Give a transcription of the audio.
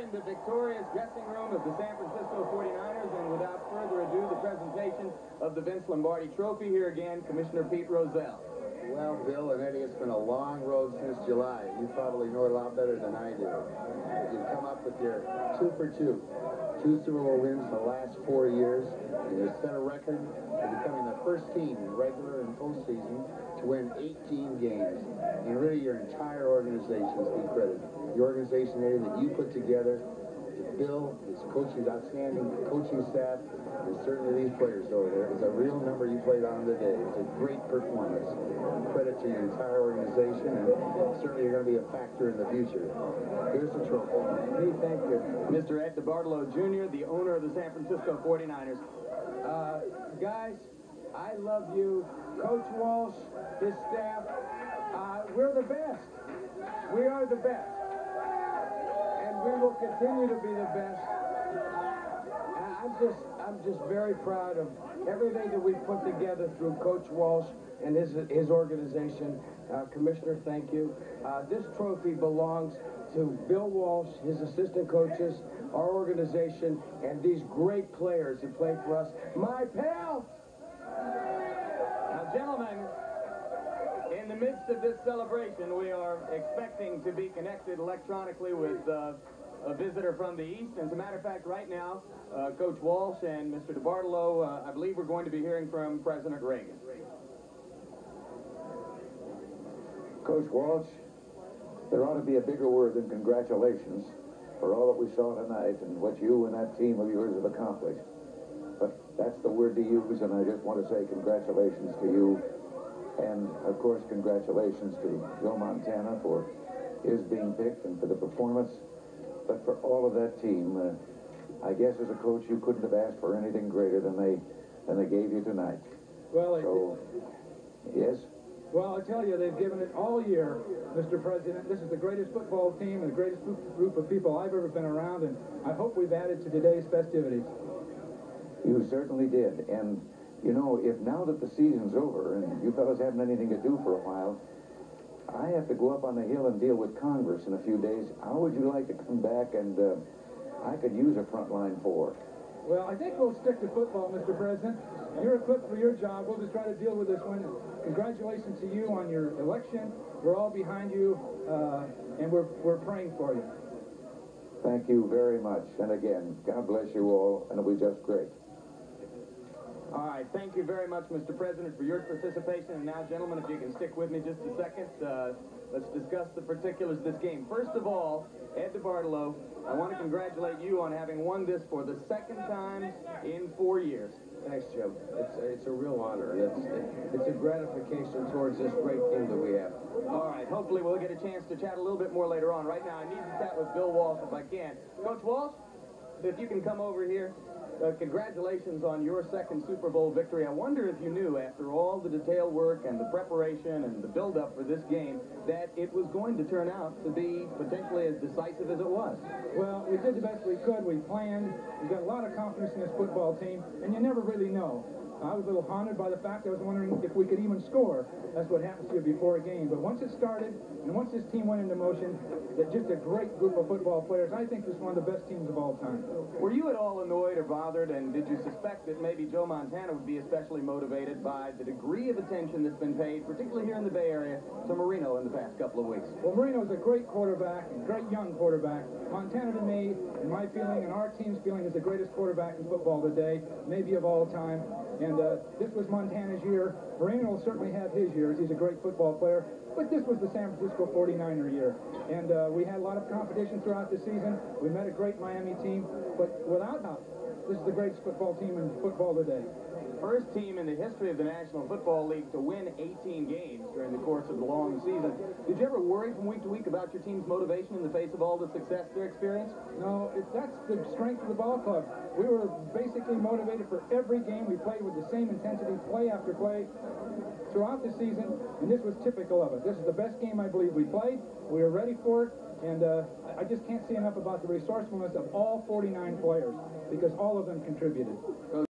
in the victorious dressing room of the San Francisco 49ers, and without further ado, the presentation of the Vince Lombardi Trophy. Here again, Commissioner Pete Rozelle. Well, Bill and Eddie, it's been a long road since July. You probably know it a lot better than I do. You've come up with your 2 for 2. 2 Super Bowl wins in the last 4 years, and you set a record for becoming the first team in regular and postseason to win 18 games. And really, your entire organization is to be credited. The organization, Eddie, that you put together, Bill, his coaching, outstanding coaching staff, and certainly these players over there. It's a real number you played on today. It's a great performance. Credit to your entire organization, and certainly you're going to be a factor in the future. Here's the trophy. Hey, thank you. Mr. Ed DeBartolo Jr., the owner of the San Francisco 49ers. Guys, I love you. Coach Walsh, his staff, we're the best. We are the best. And we will continue to be the best. I'm just very proud of everything that we've put together through Coach Walsh and his organization. Commissioner, thank you. This trophy belongs to Bill Walsh, his assistant coaches, our organization, and these great players who play for us. My pal! Now, gentlemen, in the midst of this celebration, we are expecting to be connected electronically with a visitor from the East. As a matter of fact, right now, Coach Walsh and Mr. DeBartolo, I believe we're going to be hearing from President Reagan. Coach Walsh, there ought to be a bigger word than congratulations for all that we saw tonight and what you and that team of yours have accomplished. But that's the word to use, and I just want to say congratulations to you. And, of course, congratulations to Joe Montana for his being picked and for the performance. But for all of that team, I guess as a coach, you couldn't have asked for anything greater than they gave you tonight. Well, yes? Well, I tell you, they've given it all year, Mr. President. This is the greatest football team and the greatest group of people I've ever been around, and I hope we've added to today's festivities. You certainly did. And, you know, if now that the season's over and you fellas haven't anything to do for a while, I have to go up on the Hill and deal with Congress in a few days. How would you like to come back and I could use a frontline four? Well, I think we'll stick to football, Mr. President. You're equipped for your job. We'll just try to deal with this one. Congratulations to you on your election. We're all behind you, and we're praying for you. Thank you very much. And again, God bless you all, and it'll be just great. All right, thank you very much, Mr. President, for your participation. And now, gentlemen, if you can stick with me just a second, let's discuss the particulars of this game. First of all, Ed DeBartolo, I want to congratulate you on having won this for the second time in 4 years. Thanks, Jim. It's a real honor, and it's a gratification towards this great team that we have. All right, hopefully we'll get a chance to chat a little bit more later on. Right now, I need to chat with Bill Walsh if I can. Coach Walsh, if you can come over here. Congratulations on your second Super Bowl victory. I wonder if you knew, after all the detailed work and the preparation and the build-up for this game, that it was going to turn out to be potentially as decisive as it was. Well, we did the best we could. We planned. We got a lot of confidence in this football team, and you never really know. I was a little haunted by the fact I was wondering if we could even score. That's what happens to you before a game. But once it started, and once this team went into motion, they're just a great group of football players. I think this is one of the best teams of all time. Were you at all annoyed or bothered, and did you suspect that maybe Joe Montana would be especially motivated by the degree of attention that's been paid, particularly here in the Bay Area, to Marino in the past couple of weeks? Well, Marino's a great quarterback, a great young quarterback. Montana, to me, in my feeling and our team's feeling, is the greatest quarterback in football today, maybe of all time. And this was Montana's year. Marino will certainly have his years. He's a great football player. But this was the San Francisco 49er year. And we had a lot of competition throughout the season. We met a great Miami team. But without doubt, this is the greatest football team in football today. First team in the history of the National Football League to win 18 games during the course of the long season. Did you ever worry from week to week about your team's motivation in the face of all the success they're experienced? No, that's the strength of the ball club. We were basically motivated for every game. We played with the same intensity, play after play, throughout the season, and this was typical of it. This is the best game I believe we played. We were ready for it, and I just can't say enough about the resourcefulness of all 49 players, because all of them contributed.